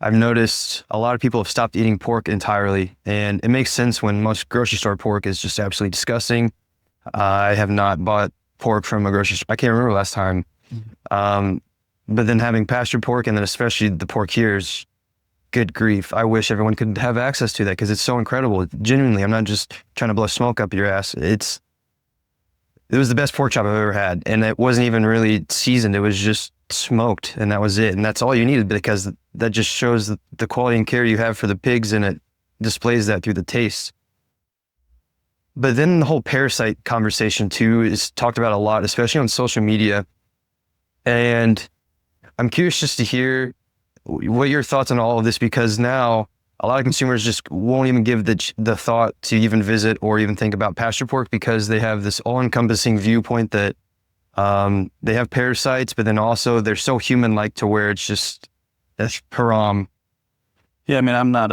I've noticed a lot of people have stopped eating pork entirely, and it makes sense when most grocery store pork is just absolutely disgusting. I have not bought pork from a grocery store. I can't remember last time. Um, but then having pastured pork and then especially the pork here is good grief. I wish everyone could have access to that because it's so incredible. Genuinely, I'm not just trying to blow smoke up your ass. It was the best pork chop I've ever had, and it wasn't even really seasoned. It was just smoked, and that was it. And that's all you needed because that just shows the quality and care you have for the pigs, and it displays that through the taste. But then the whole parasite conversation too is talked about a lot, especially on social media. And I'm curious just to hear what your thoughts on all of this, because now a lot of consumers just won't even give the thought to even visit or even think about pasture pork because they have this all-encompassing viewpoint that they have parasites, but then also they're so human-like to where it's just that's haram. Yeah, I mean, I'm not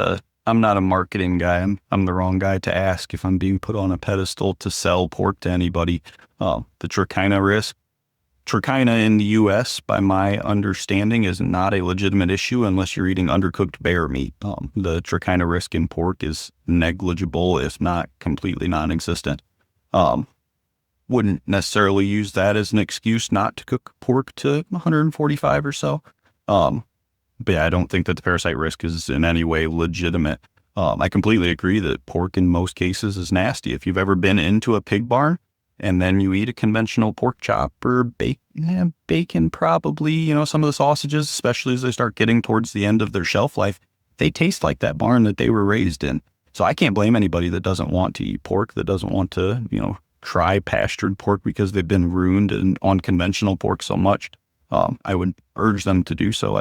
a marketing guy. I'm the wrong guy to ask if I'm being put on a pedestal to sell pork to anybody. The trichina risk. Trichina in the U.S., by my understanding, is not a legitimate issue unless you're eating undercooked bear meat. The trichina risk in pork is negligible, if not completely non-existent. Wouldn't necessarily use that as an excuse not to cook pork to 145 or so. But yeah, I don't think that the parasite risk is in any way legitimate. I completely agree that pork in most cases is nasty. If you've ever been into a pig barn and then you eat a conventional pork chop or bacon, probably, some of the sausages, especially as they start getting towards the end of their shelf life, they taste like that barn that they were raised in. So I can't blame anybody that doesn't want to eat pork, that doesn't want to, try pastured pork because they've been ruined on conventional pork so much. I would urge them to do so.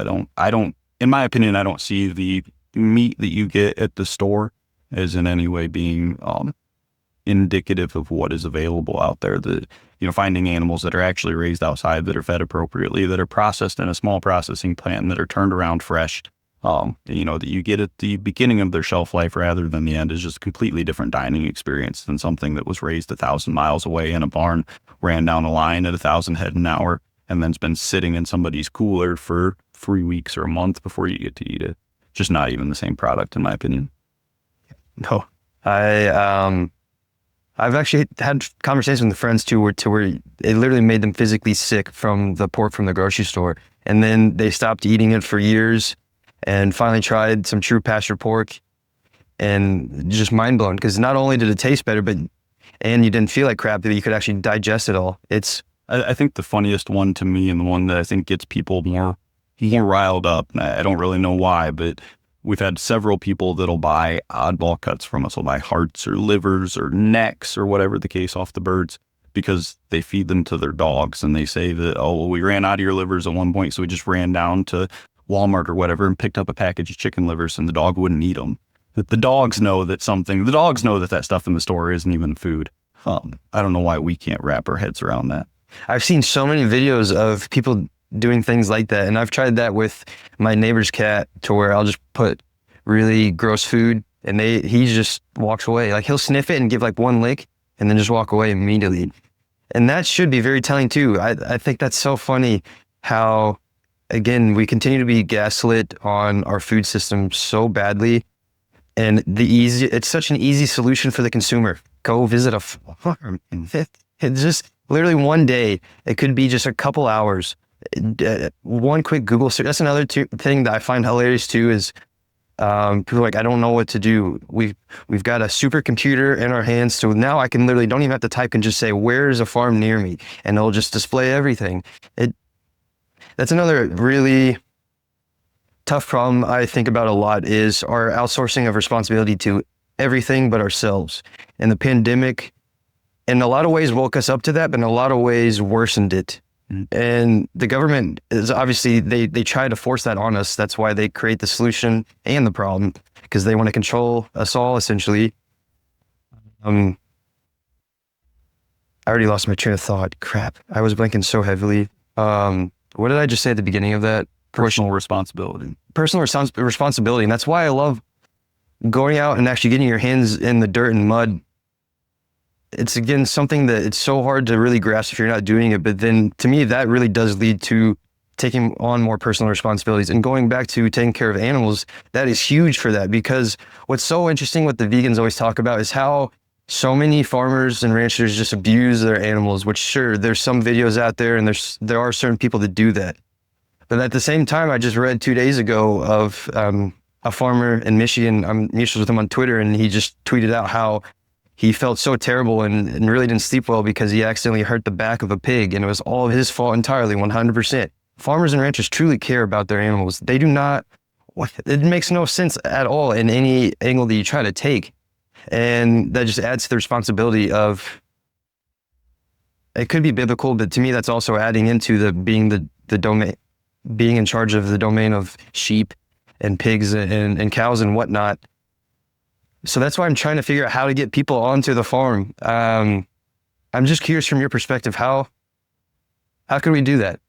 In my opinion, I don't see the meat that you get at the store as in any way being indicative of what is available out there. That, finding animals that are actually raised outside, that are fed appropriately, that are processed in a small processing plant, that are turned around fresh, that you get at the beginning of their shelf life rather than the end is just a completely different dining experience than something that was raised 1,000 miles away in a barn, ran down a line at 1,000 head an hour, and then's been sitting in somebody's cooler for 3 weeks or a month before you get to eat it. Just not even the same product, in my opinion. No, I've actually had conversations with friends too, where it literally made them physically sick from the pork from the grocery store, and then they stopped eating it for years, and finally tried some true pasture pork, and just mind blown because not only did it taste better, and you didn't feel like crap, but you could actually digest it all. I think the funniest one to me, and the one that I think gets people more riled up, and I don't really know why, but we've had several people that'll buy oddball cuts from us. Will buy hearts or livers or necks or whatever the case off the birds because they feed them to their dogs. And they say that, oh, well, we ran out of your livers at one point, so we just ran down to Walmart or whatever and picked up a package of chicken livers, and the dog wouldn't eat them. The dogs know that stuff in the store isn't even food. I don't know why we can't wrap our heads around that. I've seen so many videos of people doing things like that, and I've tried that with my neighbor's cat to where I'll just put really gross food and he just walks away. Like he'll sniff it and give like one lick and then just walk away immediately. And that should be very telling too. I think that's so funny how, again, we continue to be gaslit on our food system so badly, and it's such an easy solution for the consumer. Go visit a farm. It's just literally one day. It could be just a couple hours. One quick Google search. That's another thing that I find hilarious too is people are like, I don't know what to do. We've got a supercomputer in our hands, so now I can literally don't even have to type and just say, where's a farm near me? And it'll just display everything. That's another really tough problem I think about a lot is our outsourcing of responsibility to everything but ourselves. And the pandemic, in a lot of ways, woke us up to that, but in a lot of ways worsened it. And the government is obviously, they try to force that on us. That's why they create the solution and the problem, because they want to control us all, essentially. I already lost my train of thought. Crap. I was blanking so heavily. What did I just say at the beginning of that? Personal responsibility. Personal responsibility. And that's why I love going out and actually getting your hands in the dirt and mud. It's, again, something that it's so hard to really grasp if you're not doing it. But then to me, that really does lead to taking on more personal responsibilities and going back to taking care of animals. That is huge for that, because what's so interesting, what the vegans always talk about, is how so many farmers and ranchers just abuse their animals, which sure, there's some videos out there and there are certain people that do that. But at the same time, I just read 2 days ago of a farmer in Michigan. I'm mutual with him on Twitter, and he just tweeted out how he felt so terrible and really didn't sleep well because he accidentally hurt the back of a pig, and it was all his fault entirely, 100%. Farmers and ranchers truly care about their animals. They do not, it makes no sense at all in any angle that you try to take. And that just adds to the responsibility of, it could be biblical, but to me, that's also adding into the domain, being in charge of the domain of sheep and pigs and cows and whatnot. So that's why I'm trying to figure out how to get people onto the farm. I'm just curious from your perspective, how can we do that?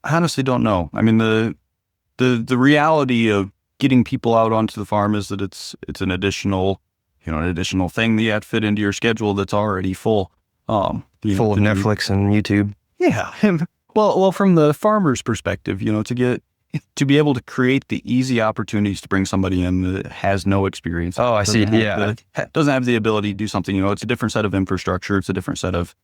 I honestly don't know. I mean, the reality of getting people out onto the farm is that it's an additional, an additional thing that you have to fit into your schedule that's already full. Full of Netflix and YouTube. Yeah. Well, from the farmer's perspective, to be able to create the easy opportunities to bring somebody in that has no experience. Oh, I see. Yeah. Doesn't have the ability to do something, it's a different set of infrastructure. It's a different set of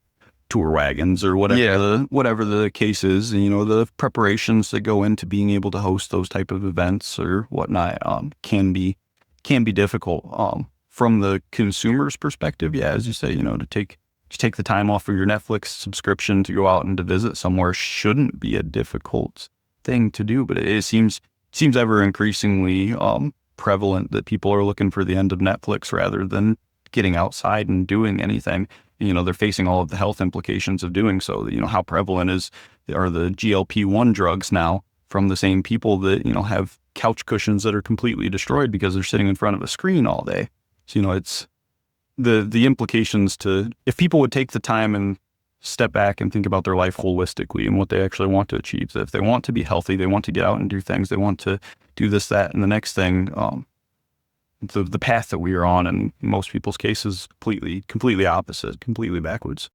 tour wagons or whatever, whatever the case is. And, the preparations that go into being able to host those type of events or whatnot, can be difficult. From the consumer's perspective, yeah, as you say, to take the time off of your Netflix subscription to go out and to visit somewhere shouldn't be a difficult thing to do, but it seems ever increasingly prevalent that people are looking for the end of Netflix rather than getting outside and doing anything. They're facing all of the health implications of doing so. How prevalent are the GLP-1 drugs now from the same people that, have couch cushions that are completely destroyed because they're sitting in front of a screen all day. So, it's the implications if people would take the time and step back and think about their life holistically and what they actually want to achieve. So if they want to be healthy, they want to get out and do things, they want to do this, that, and the next thing, the path that we are on in most people's cases completely opposite, completely backwards.